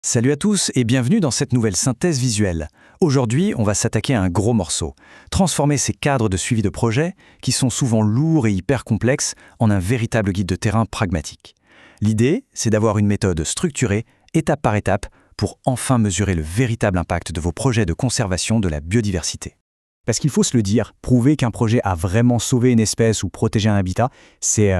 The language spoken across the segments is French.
Salut à tous et bienvenue dans cette nouvelle synthèse visuelle. Aujourd'hui, on va s'attaquer à un gros morceau. Transformer ces cadres de suivi de projet, qui sont souvent lourds et hyper complexes, en un véritable guide de terrain pragmatique. L'idée, c'est d'avoir une méthode structurée, étape par étape, pour enfin mesurer le véritable impact de vos projets de conservation de la biodiversité. Parce qu'il faut se le dire, prouver qu'un projet a vraiment sauvé une espèce ou protégé un habitat, c'est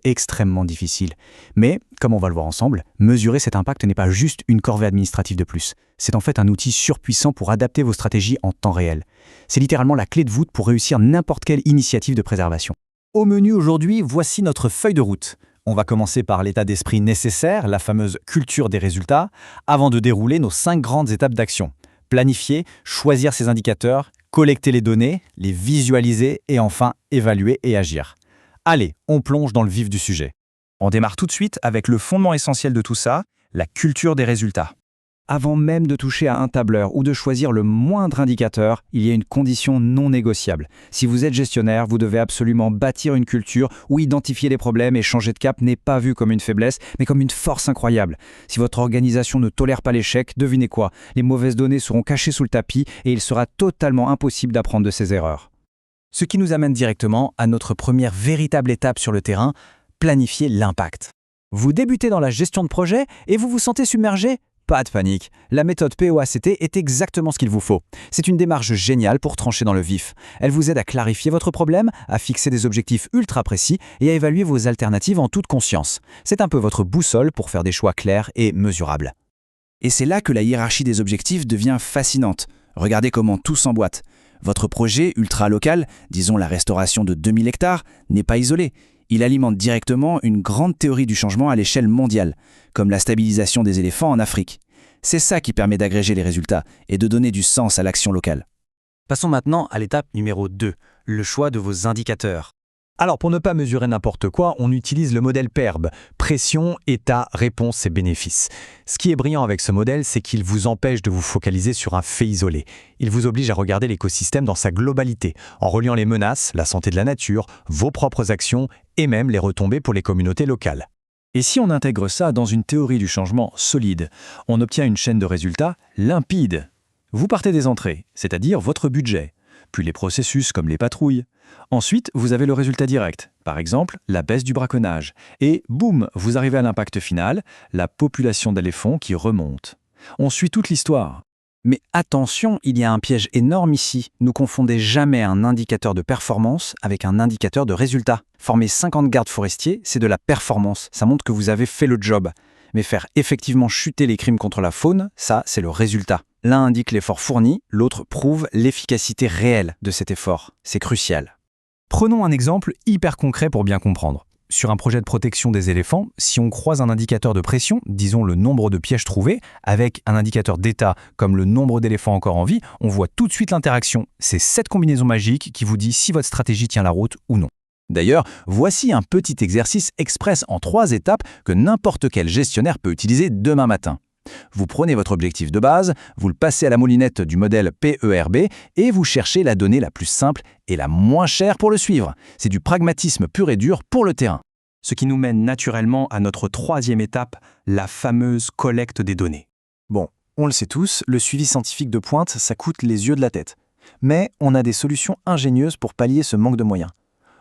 extrêmement difficile. Mais, comme on va le voir ensemble, mesurer cet impact n'est pas juste une corvée administrative de plus. C'est en fait un outil surpuissant pour adapter vos stratégies en temps réel. C'est littéralement la clé de voûte pour réussir n'importe quelle initiative de préservation. Au menu aujourd'hui, voici notre feuille de route. On va commencer par l'état d'esprit nécessaire, la fameuse culture des résultats, avant de dérouler nos 5 grandes étapes d'action. Planifier, choisir ses indicateurs, collecter les données, les visualiser et enfin évaluer et agir. Allez, on plonge dans le vif du sujet. On démarre tout de suite avec le fondement essentiel de tout ça, la culture des résultats. Avant même de toucher à un tableur ou de choisir le moindre indicateur, il y a une condition non négociable. Si vous êtes gestionnaire, vous devez absolument bâtir une culture où identifier les problèmes et changer de cap n'est pas vu comme une faiblesse, mais comme une force incroyable. Si votre organisation ne tolère pas l'échec, devinez quoi? Les mauvaises données seront cachées sous le tapis et il sera totalement impossible d'apprendre de ces erreurs. Ce qui nous amène directement à notre première véritable étape sur le terrain, planifier l'impact. Vous débutez dans la gestion de projet et vous vous sentez submergé? Pas de panique, la méthode POACT est exactement ce qu'il vous faut. C'est une démarche géniale pour trancher dans le vif. Elle vous aide à clarifier votre problème, à fixer des objectifs ultra précis et à évaluer vos alternatives en toute conscience. C'est un peu votre boussole pour faire des choix clairs et mesurables. Et c'est là que la hiérarchie des objectifs devient fascinante. Regardez comment tout s'emboîte. Votre projet ultra local, disons la restauration de 2000 hectares, n'est pas isolé. Il alimente directement une grande théorie du changement à l'échelle mondiale, comme la stabilisation des éléphants en Afrique. C'est ça qui permet d'agréger les résultats et de donner du sens à l'action locale. Passons maintenant à l'étape numéro 2, le choix de vos indicateurs. Alors pour ne pas mesurer n'importe quoi, on utilise le modèle PERB, pression, état, réponse et bénéfice. Ce qui est brillant avec ce modèle, c'est qu'il vous empêche de vous focaliser sur un fait isolé. Il vous oblige à regarder l'écosystème dans sa globalité, en reliant les menaces, la santé de la nature, vos propres actions et même les retombées pour les communautés locales. Et si on intègre ça dans une théorie du changement solide, on obtient une chaîne de résultats limpide. Vous partez des entrées, c'est-à-dire votre budget, puis les processus comme les patrouilles. Ensuite, vous avez le résultat direct, par exemple la baisse du braconnage. Et boum, vous arrivez à l'impact final, la population d'éléphants qui remonte. On suit toute l'histoire. Mais attention, il y a un piège énorme ici. Ne confondez jamais un indicateur de performance avec un indicateur de résultat. Former 50 gardes forestiers, c'est de la performance. Ça montre que vous avez fait le job. Mais faire effectivement chuter les crimes contre la faune, ça, c'est le résultat. L'un indique l'effort fourni, l'autre prouve l'efficacité réelle de cet effort. C'est crucial. Prenons un exemple hyper concret pour bien comprendre. Sur un projet de protection des éléphants, si on croise un indicateur de pression, disons le nombre de pièges trouvés, avec un indicateur d'état comme le nombre d'éléphants encore en vie, on voit tout de suite l'interaction. C'est cette combinaison magique qui vous dit si votre stratégie tient la route ou non. D'ailleurs, voici un petit exercice express en 3 étapes que n'importe quel gestionnaire peut utiliser demain matin. Vous prenez votre objectif de base, vous le passez à la moulinette du modèle PERB et vous cherchez la donnée la plus simple et la moins chère pour le suivre. C'est du pragmatisme pur et dur pour le terrain. Ce qui nous mène naturellement à notre 3e étape, la fameuse collecte des données. Bon, on le sait tous, le suivi scientifique de pointe, ça coûte les yeux de la tête. Mais on a des solutions ingénieuses pour pallier ce manque de moyens.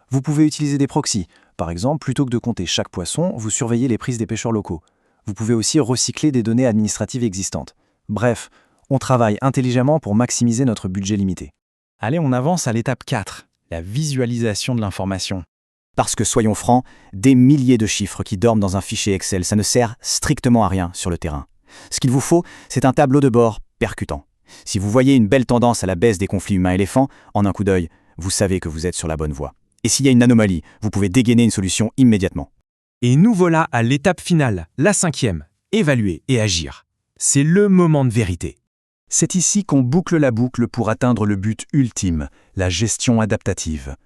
Vous pouvez utiliser des proxys. Par exemple, plutôt que de compter chaque poisson, vous surveillez les prises des pêcheurs locaux. Vous pouvez aussi recycler des données administratives existantes. Bref, on travaille intelligemment pour maximiser notre budget limité. Allez, on avance à l'étape 4, la visualisation de l'information. Parce que, soyons francs, des milliers de chiffres qui dorment dans un fichier Excel, ça ne sert strictement à rien sur le terrain. Ce qu'il vous faut, c'est un tableau de bord percutant. Si vous voyez une belle tendance à la baisse des conflits humains-éléphants, en un coup d'œil, vous savez que vous êtes sur la bonne voie. Et s'il y a une anomalie, vous pouvez dégainer une solution immédiatement. Et nous voilà à l'étape finale, la 5e, évaluer et agir. C'est le moment de vérité. C'est ici qu'on boucle la boucle pour atteindre le but ultime, la gestion adaptative.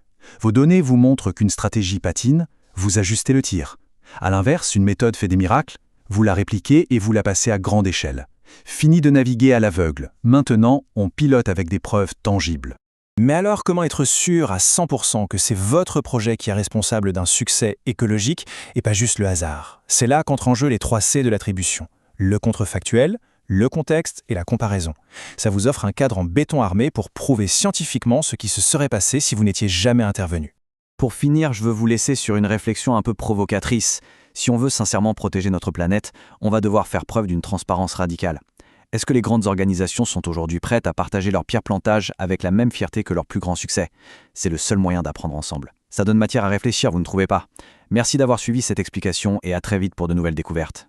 Vos données vous montrent qu'une stratégie patine, vous ajustez le tir. À l'inverse, une méthode fait des miracles, vous la répliquez et vous la passez à grande échelle. Fini de naviguer à l'aveugle. Maintenant, on pilote avec des preuves tangibles. Mais alors, comment être sûr à 100% que c'est votre projet qui est responsable d'un succès écologique et pas juste le hasard? C'est là qu'entrent en jeu les 3 C de l'attribution. le contrefactuel, le contexte et la comparaison. Ça vous offre un cadre en béton armé pour prouver scientifiquement ce qui se serait passé si vous n'étiez jamais intervenu. Pour finir, je veux vous laisser sur une réflexion un peu provocatrice. Si on veut sincèrement protéger notre planète, on va devoir faire preuve d'une transparence radicale. Est-ce que les grandes organisations sont aujourd'hui prêtes à partager leur pire plantage avec la même fierté que leur plus grand succès? C'est le seul moyen d'apprendre ensemble. Ça donne matière à réfléchir, vous ne trouvez pas? Merci d'avoir suivi cette explication et à très vite pour de nouvelles découvertes.